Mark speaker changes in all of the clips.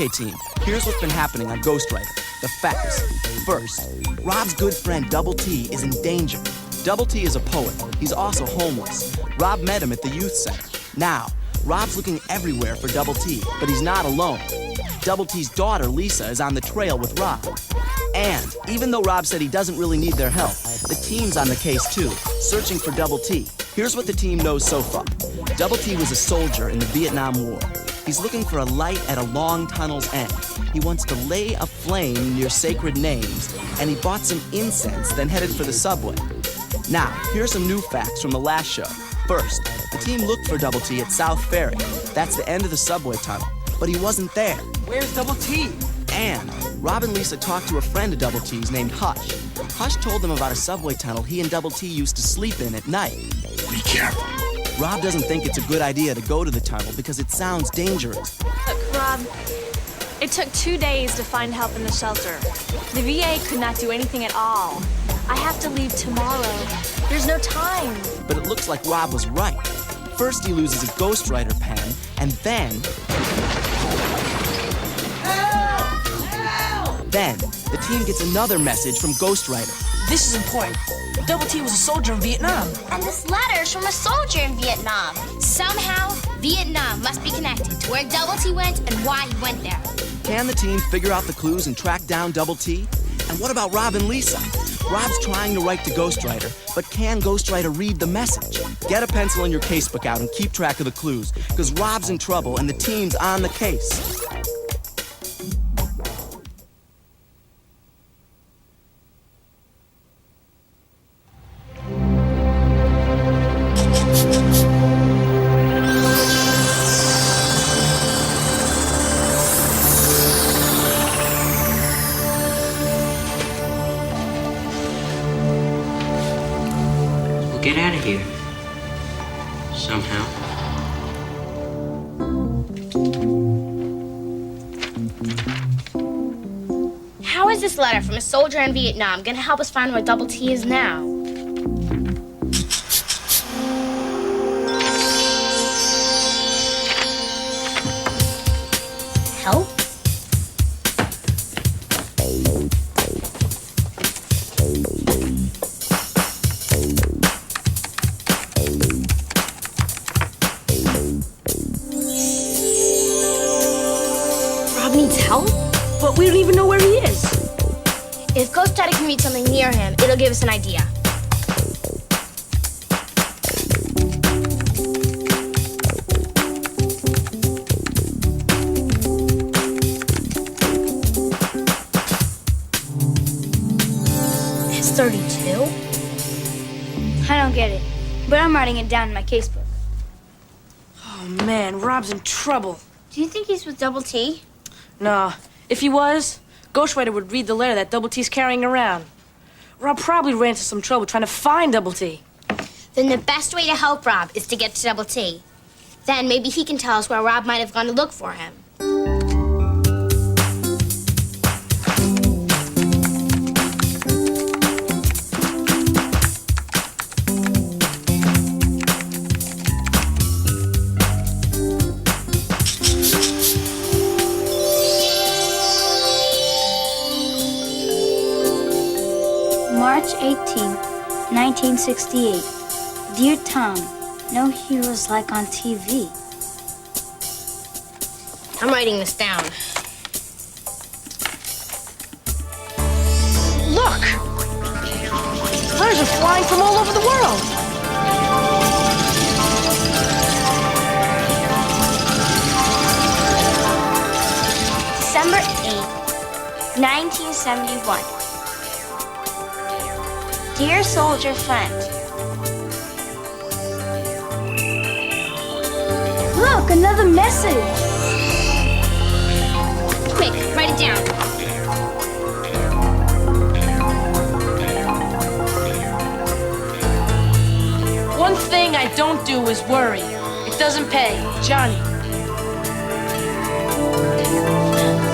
Speaker 1: Okay, team, here's what's been happening on Ghostwriter. The facts. First, Rob's good friend Double T is in danger. Double T is a poet. He's also homeless. Rob met him at the youth center. Now, Rob's looking everywhere for Double T, but he's not alone. Double T's daughter, Lisa, is on the trail with Rob. And even though Rob said he doesn't really need their help, the team's on the case too, searching for Double T. Here's what the team knows so far. Double T was a soldier in the Vietnam War. He's looking for a light at a long tunnel's end. He wants to lay a flame near sacred names, and he bought some incense, then headed for the subway. Now, here's some new facts from the last show. First, the team looked for Double T at South Ferry. That's the end of the subway tunnel, but he wasn't there.
Speaker 2: Where's Double T?
Speaker 1: And Rob and Lisa talked to a friend of Double T's named Hush. Hush told them about a subway tunnel he and Double T used to sleep in at night.
Speaker 3: Be careful.
Speaker 1: Rob doesn't think it's a good idea to go to the tunnel because it sounds dangerous.
Speaker 4: Look, Rob, it took 2 days to find help in the shelter. The VA could not do anything at all. I have to leave tomorrow. There's no time.
Speaker 1: But it looks like Rob was right. First he loses his Ghostwriter pen, and then... Then, the team gets another message from Ghostwriter.
Speaker 2: This is important. Double T was a soldier in Vietnam.
Speaker 5: And this letter's from a soldier in Vietnam. Somehow, Vietnam must be connected to where Double T went and why he went there.
Speaker 1: Can the team figure out the clues and track down Double T? And what about Rob and Lisa? Rob's trying to write to Ghostwriter, but can Ghostwriter read the message? Get a pencil and your casebook out and keep track of the clues, because Rob's in trouble and the team's on the case.
Speaker 6: Get out of here. Somehow.
Speaker 5: How is this letter from a soldier in Vietnam gonna help us find where Double T is now? Help? Needs help?
Speaker 2: But we don't even know where he is.
Speaker 5: If Ghostwriter can read something near him, it'll give us an idea.
Speaker 7: It's 32? I don't get it, but I'm writing it down in my casebook.
Speaker 2: Oh, man, Rob's in trouble.
Speaker 5: Do you think he's with Double T?
Speaker 2: Nah, if he was, Ghostwriter would read the letter that Double T's carrying around. Rob probably ran into some trouble trying to find Double T.
Speaker 5: Then the best way to help Rob is to get to Double T. Then maybe he can tell us where Rob might have gone to look for him.
Speaker 7: March 18th, 1968. Dear Tom, no heroes like on TV.
Speaker 5: I'm writing this down.
Speaker 2: Look! Letters are flying from all over the world.
Speaker 5: December 8th, 1971. Dear soldier friend.
Speaker 7: Look, another message.
Speaker 5: Quick, write it down.
Speaker 2: One thing I don't do is worry. It doesn't pay. Johnny.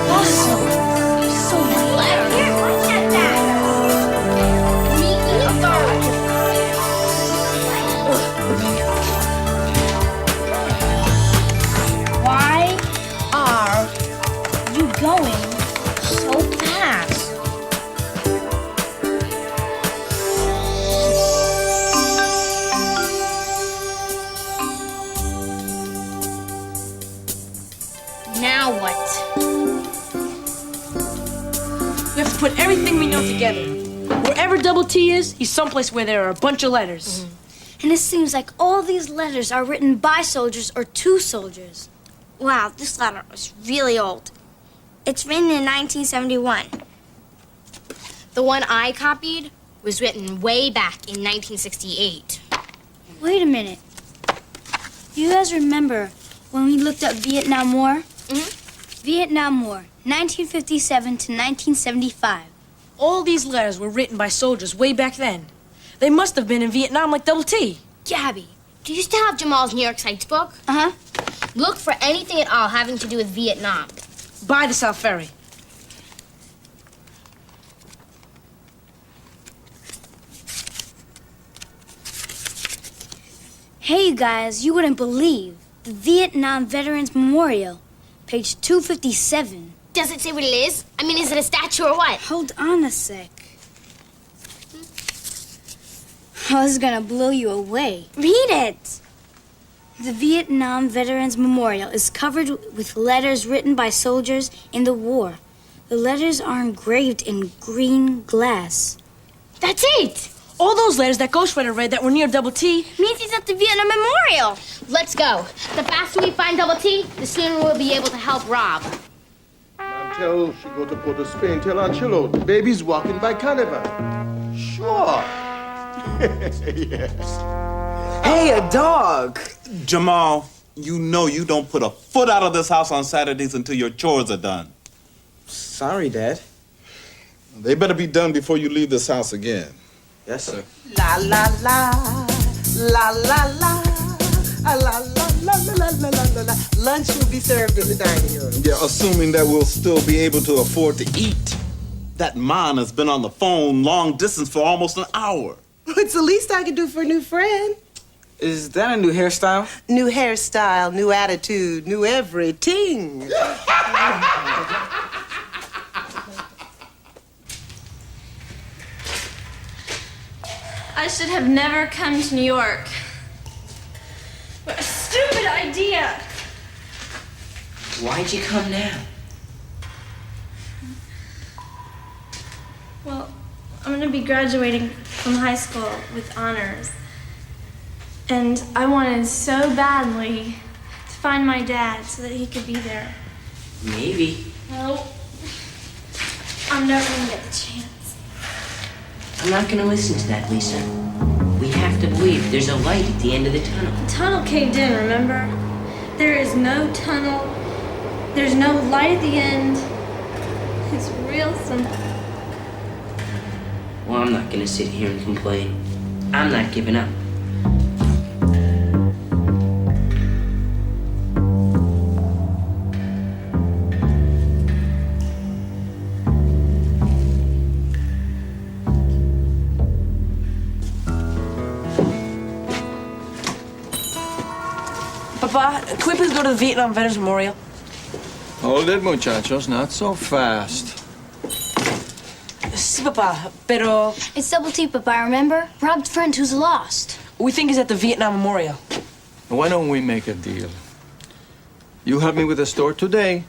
Speaker 5: Awesome. So clever. Here, look at that. Me either.
Speaker 7: Why are you
Speaker 2: Let's put everything we know together. Wherever Double T is, he's someplace where there are a bunch of letters.
Speaker 7: And it seems like all these letters are written by soldiers or to soldiers.
Speaker 5: Wow, this letter is really old. It's written in 1971. The one I copied was written way back in 1968.
Speaker 7: Wait a minute. You guys remember when we looked up Vietnam War? Vietnam War, 1957 to 1975.
Speaker 2: All these letters were written by soldiers way back then. They must have been in Vietnam like Double T.
Speaker 5: Gabby, do you still have Jamal's New York Sites book?
Speaker 7: Uh-huh.
Speaker 5: Look for anything at all having to do with Vietnam.
Speaker 2: By the South Ferry.
Speaker 7: Hey, you guys, you wouldn't believe. The Vietnam Veterans Memorial, page 257.
Speaker 5: Does it say what it is? I mean, is it a statue or what?
Speaker 7: Hold on a sec. I was gonna blow you away.
Speaker 5: Read it.
Speaker 7: The Vietnam Veterans Memorial is covered with letters written by soldiers in the war. The letters are engraved in green glass.
Speaker 5: That's it.
Speaker 2: All those letters that Ghostwriter read that were near Double T.
Speaker 5: Means he's at the Vietnam Memorial. Let's go. The faster we find Double T, the sooner we'll be able to help Rob.
Speaker 3: Until she go to Port of Spain, tell her chill out. The baby's walking by carnival. Sure. Yes.
Speaker 8: Hey, a dog!
Speaker 9: Jamal, you know you don't put a foot out of this house on Saturdays until your chores are done.
Speaker 8: Sorry, Dad.
Speaker 3: They better be done before you leave this house again.
Speaker 8: Yes, sir.
Speaker 10: La la la, la la la, la la la la la la la la. Lunch will be served in the dining room.
Speaker 9: Yeah, assuming that we'll still be able to afford to eat. That man has been on the phone long distance for almost an hour.
Speaker 10: It's the least I can do for a new friend.
Speaker 8: Is that a new hairstyle?
Speaker 10: New hairstyle, new attitude, new everything.
Speaker 4: I should have never come to New York. What a stupid idea!
Speaker 6: Why'd you come now?
Speaker 4: Well, I'm gonna be graduating from high school with honors. And I wanted so badly to find my dad so that he could be there.
Speaker 6: Maybe.
Speaker 4: No, I'm never gonna get the chance.
Speaker 6: I'm not gonna listen to that, Lisa. We have to believe there's a light at the end of the tunnel.
Speaker 4: The tunnel caved in, remember? There is no tunnel. There's no light at the end. It's real simple.
Speaker 6: Well, I'm not gonna sit here and complain. I'm not giving up.
Speaker 2: Papa, can we please go to the Vietnam Veterans Memorial?
Speaker 11: Hold it, muchachos. Not so fast.
Speaker 2: Sí, Papa, pero
Speaker 7: It's Double T, Papa, remember? Rob's friend who's lost.
Speaker 2: we think he's at the Vietnam Memorial.
Speaker 11: Why don't we make a deal? You help me with the store today,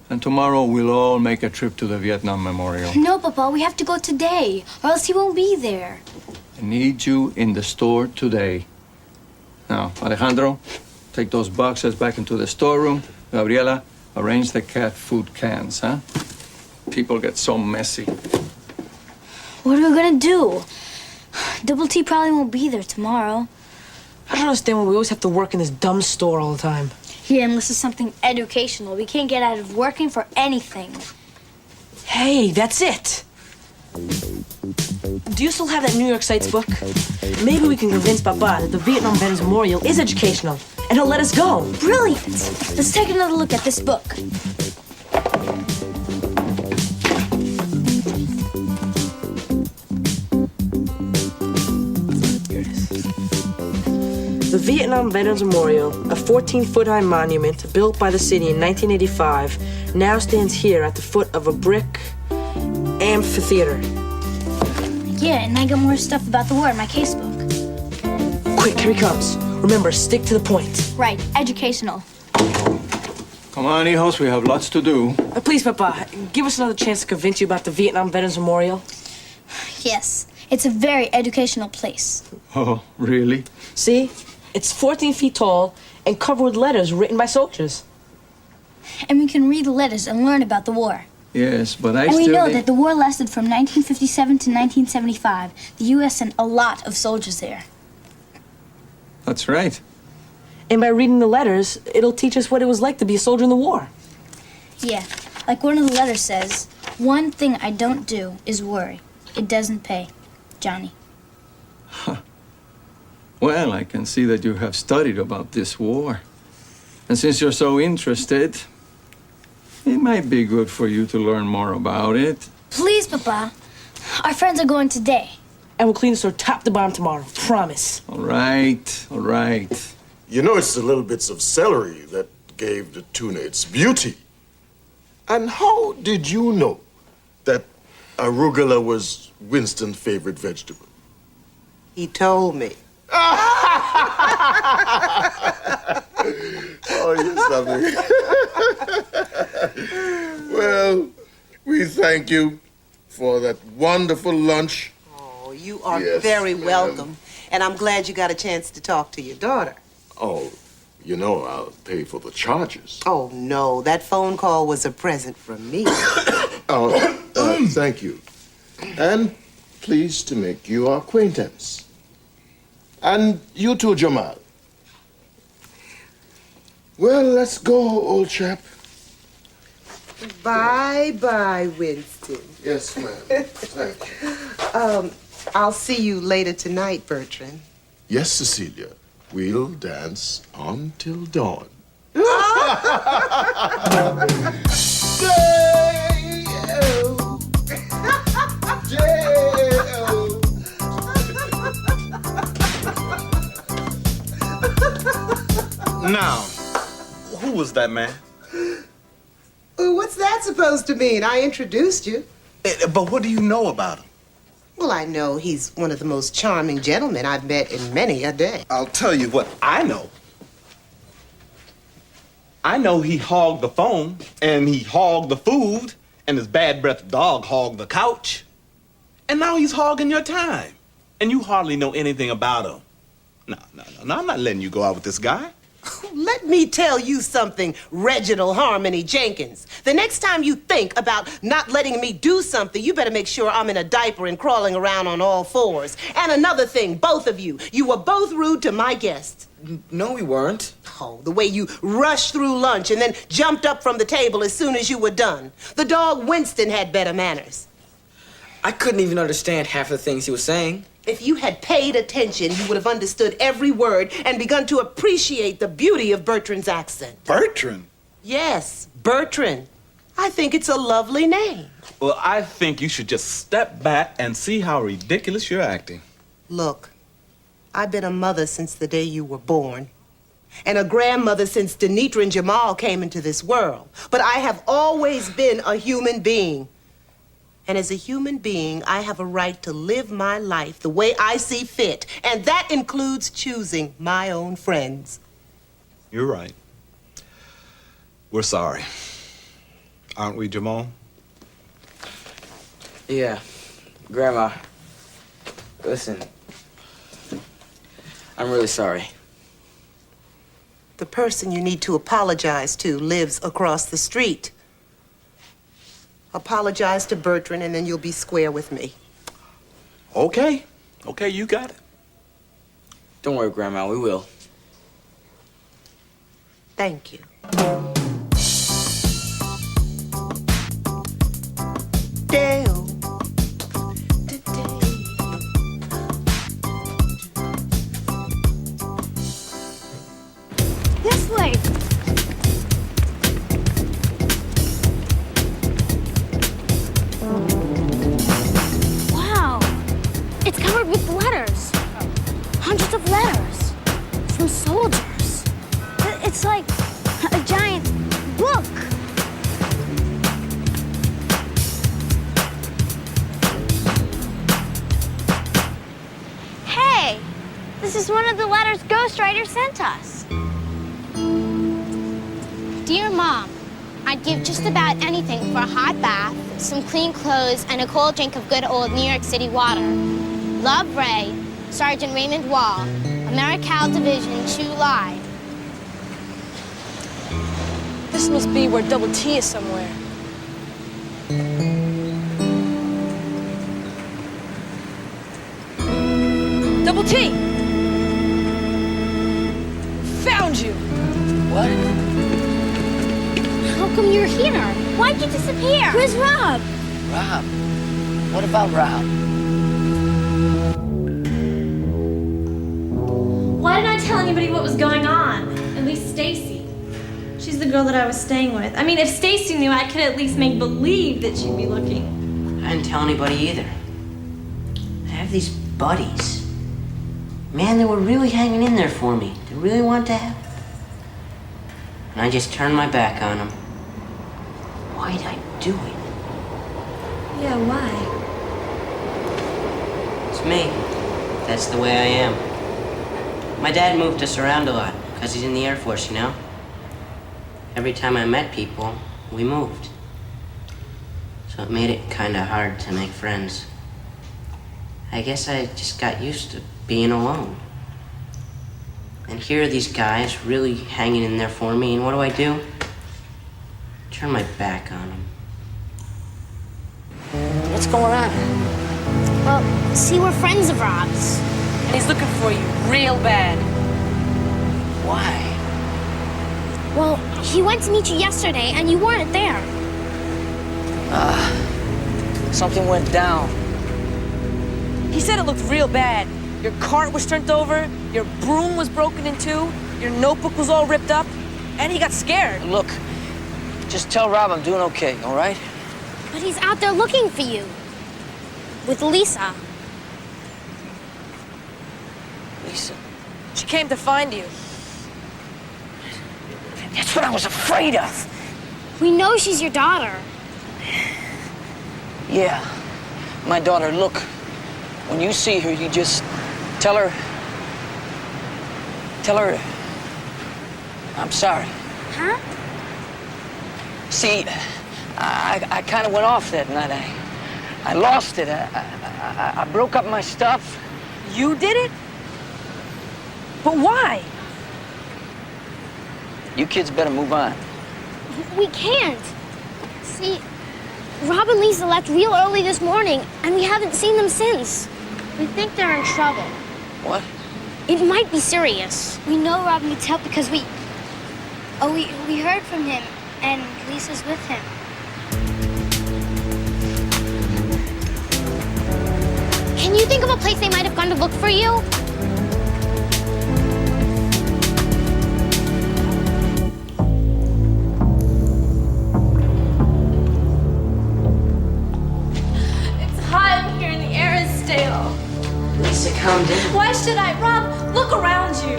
Speaker 11: and tomorrow we'll all make a trip to the Vietnam Memorial.
Speaker 7: No, Papa, we have to go today, or else he won't be there.
Speaker 11: I need you in the store today. Now, Alejandro, take those boxes back into the storeroom. Gabriela, arrange the cat food cans, huh? People get so messy.
Speaker 7: What are we gonna do? Double T probably won't be there tomorrow.
Speaker 2: I don't understand why we always have to work in this dumb store all the time.
Speaker 7: Yeah, unless it's something educational. We can't get out of working for anything.
Speaker 2: Hey, that's it. Do you still have that New York Sites book? Maybe we can convince Papa that the Vietnam Veterans Memorial is educational, and he'll let us go.
Speaker 7: Brilliant! Let's take another look at this book.
Speaker 2: The Vietnam Veterans Memorial, a 14-foot-high monument built by the city in 1985, now stands here at the foot of a brick amphitheater.
Speaker 7: Yeah, and I got more stuff about the war in my casebook.
Speaker 2: Quick, here he comes. Remember, stick to the point.
Speaker 7: Right, educational.
Speaker 11: Come on, hijos, we have lots to do.
Speaker 2: Please, Papa, give us another chance to convince you about the Vietnam Veterans Memorial.
Speaker 7: Yes, it's a very educational place.
Speaker 11: Oh, really?
Speaker 2: See? It's 14 feet tall and covered with letters written by soldiers.
Speaker 7: And we can read the letters and learn about the war.
Speaker 11: Yes, but
Speaker 7: And we know that the war lasted from 1957 to 1975. The U.S. sent a lot of soldiers there.
Speaker 11: That's right.
Speaker 2: And by reading the letters, it'll teach us what it was like to be a soldier in the war.
Speaker 7: Yeah, like one of the letters says, one thing I don't do is worry. It doesn't pay. Johnny.
Speaker 11: Well, I can see that you have studied about this war. And since you're so interested, it might be good for you to learn more about it.
Speaker 7: Please, Papa. Our friends are going today.
Speaker 2: And we'll clean the store top to bottom tomorrow. Promise.
Speaker 11: All right, all right.
Speaker 3: You know, it's the little bits of celery that gave the tuna its beauty. And how did you know that arugula was Winston's favorite vegetable?
Speaker 10: He told me.
Speaker 3: Oh, you're something. Well, we thank you for that wonderful lunch.
Speaker 10: Oh, you are
Speaker 3: Yes,
Speaker 10: very
Speaker 3: ma'am.
Speaker 10: welcome. And I'm glad you got a chance to talk to your daughter.
Speaker 3: Oh, you know, I'll pay for the charges.
Speaker 10: Oh, no, that phone call was a present from me.
Speaker 3: Thank you. And pleased to make your acquaintance. And you too, Jamal. Well, let's go, old chap.
Speaker 10: Bye-bye, Winston.
Speaker 3: Yes, ma'am. Thank you.
Speaker 10: I'll see you later tonight, Bertrand.
Speaker 3: Yes, Cecilia. We'll dance until dawn.
Speaker 9: Now, who was that man?
Speaker 10: What's that supposed to mean? I introduced you.
Speaker 9: But what do you know about him?
Speaker 10: Well, I know he's one of the most charming gentlemen I've met in many a day.
Speaker 9: I'll tell you what I know. I know he hogged the phone, and he hogged the food, and his bad-breathed dog hogged the couch. And now he's hogging your time. And you hardly know anything about him. No, I'm not letting you go out with this guy.
Speaker 10: Let me tell you something, Reginald Harmony Jenkins. The next time you think about not letting me do something, you better make sure I'm in a diaper and crawling around on all fours. And another thing, both of you were both rude to my guests.
Speaker 8: No, we weren't.
Speaker 10: Oh, the way you rushed through lunch and then jumped up from the table as soon as you were done. The dog Winston had better manners.
Speaker 8: I couldn't even understand half the things he was saying.
Speaker 10: If you had paid attention, you would have understood every word and begun to appreciate the beauty of Bertrand's accent.
Speaker 9: Bertrand?
Speaker 10: Yes, Bertrand. I think it's a lovely name.
Speaker 9: Well, I think you should just step back and see how ridiculous you're acting.
Speaker 10: Look, I've been a mother since the day you were born, and a grandmother since Denitra and Jamal came into this world. But I have always been a human being. And as a human being, I have a right to live my life the way I see fit. And that includes choosing my own friends.
Speaker 9: You're right. We're sorry. Aren't we, Jamal?
Speaker 8: Yeah. Grandma, listen. I'm really sorry.
Speaker 10: The person you need to apologize to lives across the street. Apologize to Bertrand, and then you'll be square with me.
Speaker 9: Okay. Okay, you got it.
Speaker 8: Don't worry, Grandma, we will.
Speaker 10: Thank you. Dale.
Speaker 7: This way. Wow. It's covered with letters. Hundreds of letters. From soldiers. It's like a giant book. Hey, this is one of the letters Ghostwriter sent us.
Speaker 5: Dear Mom, I'd give just about anything for a hot bath, some clean clothes, and a cold drink of good old New York City water. Love, Ray, Sergeant Raymond Wall, Americal Division, Chu Lai.
Speaker 2: This must be where Double T is somewhere. Double T! Found you!
Speaker 6: What?
Speaker 5: How come you're here? Why'd you disappear? Where's Rob?
Speaker 6: Rob? What about Rob?
Speaker 4: Why didn't I tell anybody what was going on? At least Stacy. She's the girl that I was staying with. I mean, if Stacy knew, I could at least make believe that she'd be looking.
Speaker 6: I didn't tell anybody either. I have these buddies. Man, they were really hanging in there for me. They really wanted to have. And I just turned my back on them. Why'd I do it?
Speaker 4: Yeah, why?
Speaker 6: It's me. That's the way I am. My dad moved us around a lot, because he's in the Air Force, you know? Every time I met people, we moved. So it made it kind of hard to make friends. I guess I just got used to being alone. And here are these guys really hanging in there for me, and what do? Turn my back on them.
Speaker 2: What's going on?
Speaker 5: Well, see, we're friends of Rob's.
Speaker 2: And he's looking for you real bad.
Speaker 6: Why?
Speaker 5: Well, he went to meet you yesterday, and you weren't there.
Speaker 2: Something went down. He said it looked real bad. Your cart was turned over, your broom was broken in two, your notebook was all ripped up, and he got scared.
Speaker 12: Look, just tell Rob I'm doing okay, all right?
Speaker 5: But he's out there looking for you. With Lisa.
Speaker 12: Lisa?
Speaker 2: She came to find you.
Speaker 12: That's what I was afraid of.
Speaker 5: We know she's your daughter.
Speaker 12: Yeah, my daughter, look, when you see her, you just tell her I'm sorry.
Speaker 5: Huh?
Speaker 12: See, I kind of went off that night. I lost it. I broke up my stuff.
Speaker 2: You did it? But why?
Speaker 12: You kids better move on.
Speaker 5: We can't. See, Rob and Lisa left real early this morning, and we haven't seen them since. We think they're in trouble.
Speaker 12: What?
Speaker 5: It might be serious.
Speaker 7: We know Rob needs help because we heard from him, and Lisa's with him.
Speaker 5: Can you think of a place they might have gone to look for you?
Speaker 4: It's hot in here and the air is stale.
Speaker 6: Lisa, calm down.
Speaker 4: Why should I? Rob, look around you.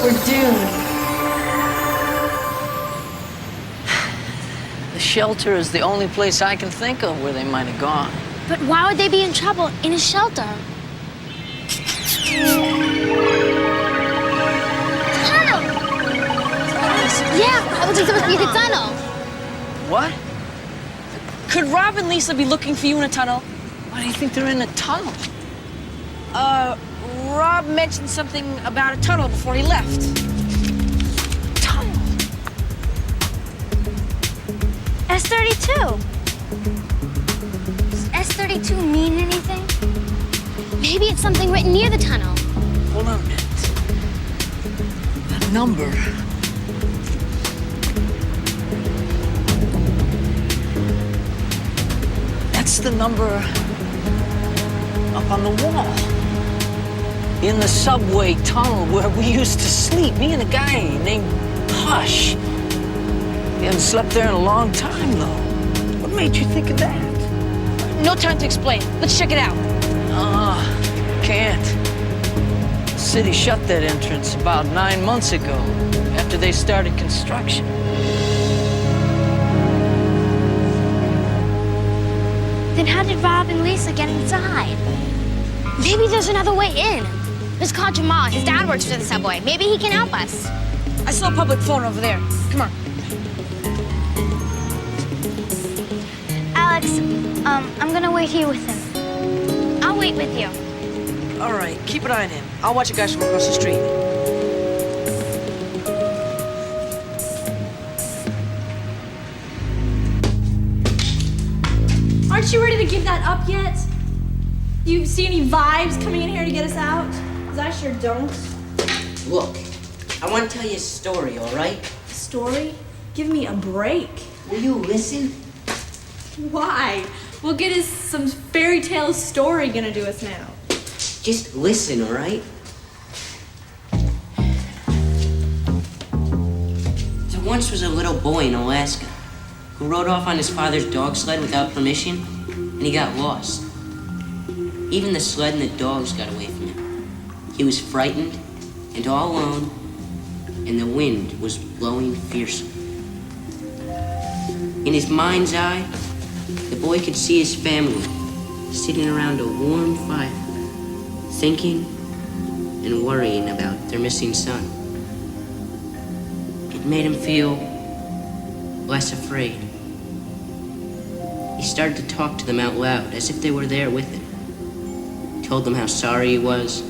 Speaker 4: We're doomed.
Speaker 12: The shelter is the only place I can think of where they might have gone.
Speaker 5: But why would they be in trouble in a shelter? Tunnel! Yeah, I was supposed to be the tunnel.
Speaker 12: What?
Speaker 2: Could Rob and Lisa be looking for you in a tunnel?
Speaker 12: Why do you think they're in a tunnel?
Speaker 2: Rob mentioned something about a tunnel before he left.
Speaker 12: Tunnel?
Speaker 7: S-32. Does S-32 mean anything?
Speaker 5: Maybe it's something written near the tunnel.
Speaker 12: Hold on a minute. That number. That's the number up on the wall. In the subway tunnel where we used to sleep. Me and a guy named Hush. We haven't slept there in a long time, though. What made you think of that?
Speaker 2: No time to explain. Let's check it out.
Speaker 12: Can't. The city shut that entrance about 9 months ago, after they started construction.
Speaker 5: Then how did Rob and Lisa get inside? Maybe there's another way in. Let's call Jamal. His dad works for the subway. Maybe he can help us.
Speaker 2: I saw a public phone over there. Come on.
Speaker 7: Alex, I'm gonna wait here with him.
Speaker 5: I'll wait with you.
Speaker 2: All right, keep an eye on him. I'll watch you guys from across the street.
Speaker 4: Aren't you ready to give that up yet? Do you see any vibes coming in here to get us out? Because I sure don't.
Speaker 6: Look, I want to tell you a story, all right?
Speaker 4: Story? Give me a break.
Speaker 6: Will you listen?
Speaker 4: Why? What good is some fairy tale story gonna do us now?
Speaker 6: Just listen, all right? There once was a little boy in Alaska who rode off on his father's dog sled without permission, and he got lost. Even the sled and the dogs got away from him. He was frightened and all alone, and the wind was blowing fiercely. In his mind's eye, the boy could see his family sitting around a warm fire, thinking and worrying about their missing son. It made him feel less afraid. He started to talk to them out loud, as if they were there with him. He told them how sorry he was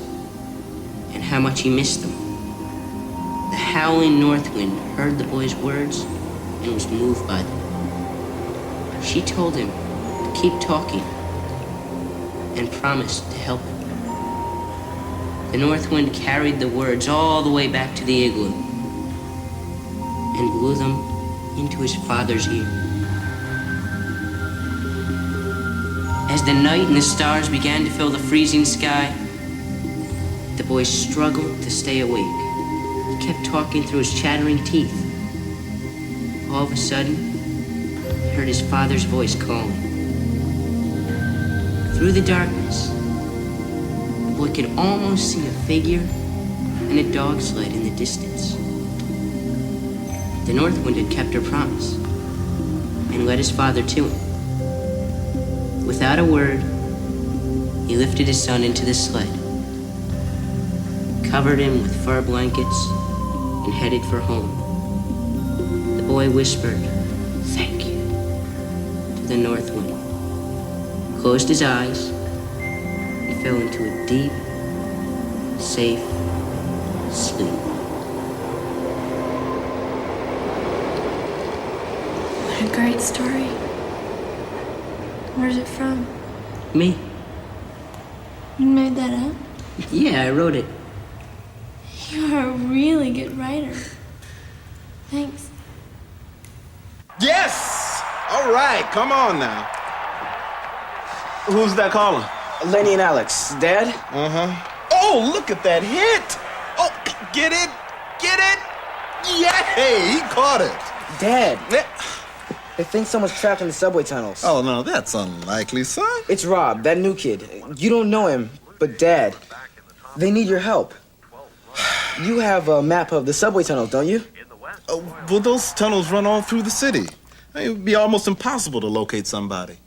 Speaker 6: and how much he missed them. The howling north wind heard the boy's words and was moved by them. She told him to keep talking and promised to help him. The north wind carried the words all the way back to the igloo and blew them into his father's ear. As the night and the stars began to fill the freezing sky, the boy struggled to stay awake. He kept talking through his chattering teeth. All of a sudden, he heard his father's voice calling. Through the darkness, the boy could almost see a figure and a dog sled in the distance. The north wind had kept her promise and led his father to him. Without a word, he lifted his son into the sled, covered him with fur blankets, and headed for home. The boy whispered, "Thank you," to the north wind, closed his eyes, and fell into a deep, safe sleep.
Speaker 4: What a great story. Where's it from?
Speaker 6: Me?
Speaker 4: You made that up?
Speaker 6: Yeah, I wrote it.
Speaker 4: You're a really good writer. Thanks.
Speaker 9: Yes! All right, come on now. Who's that calling?
Speaker 8: Lenny and Alex. Dad?
Speaker 9: Uh-huh. Oh, look at that hit! Oh, get it? Get it? Yay! He caught it!
Speaker 8: Dad!
Speaker 9: Yeah.
Speaker 8: They think someone's trapped in the subway tunnels.
Speaker 13: Oh, no, that's unlikely, son.
Speaker 8: It's Rob, that new kid. You don't know him, but Dad, they need your help. You have a map of the subway tunnels, don't you?
Speaker 13: Well, those tunnels run all through the city. It would be almost impossible to locate somebody.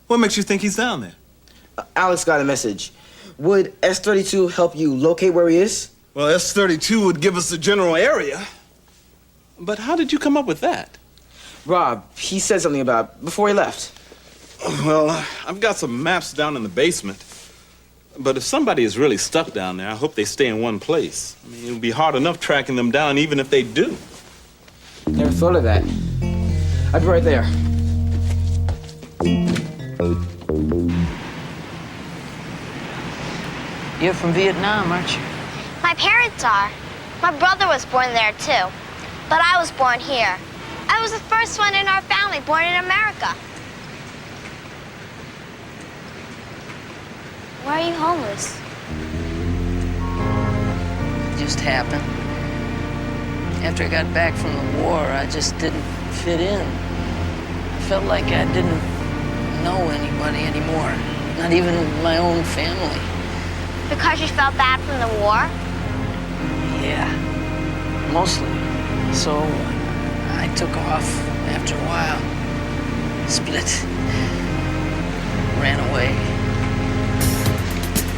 Speaker 13: What makes you think he's down there?
Speaker 8: Alex got a message. Would S-32 help you locate where he is?
Speaker 9: Well, S-32 would give us the general area. But how did you come up with that?
Speaker 8: Rob, he said something about it before he left.
Speaker 9: Well, I've got some maps down in the basement. But if somebody is really stuck down there, I hope they stay in one place. I mean, it'll be hard enough tracking them down even if they do.
Speaker 8: Never thought of that. I'll be right there.
Speaker 12: You're from Vietnam, aren't you?
Speaker 5: My parents are. My brother was born there too, but I was born here. I was the first one in our family born in America. Why are you homeless?
Speaker 12: It just happened. After I got back from the war, I just didn't fit in. I felt like I didn't know anybody anymore, not even my own family.
Speaker 5: Because you felt bad from the war?
Speaker 12: Yeah, mostly. So I took off after a while, split, ran away.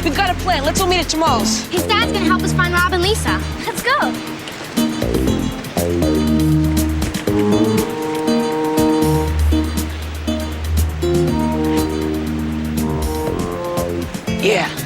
Speaker 2: We've got a plan. Let's all meet at Jamal's.
Speaker 5: His dad's gonna help us find Rob and Lisa. Let's go.
Speaker 12: Yeah.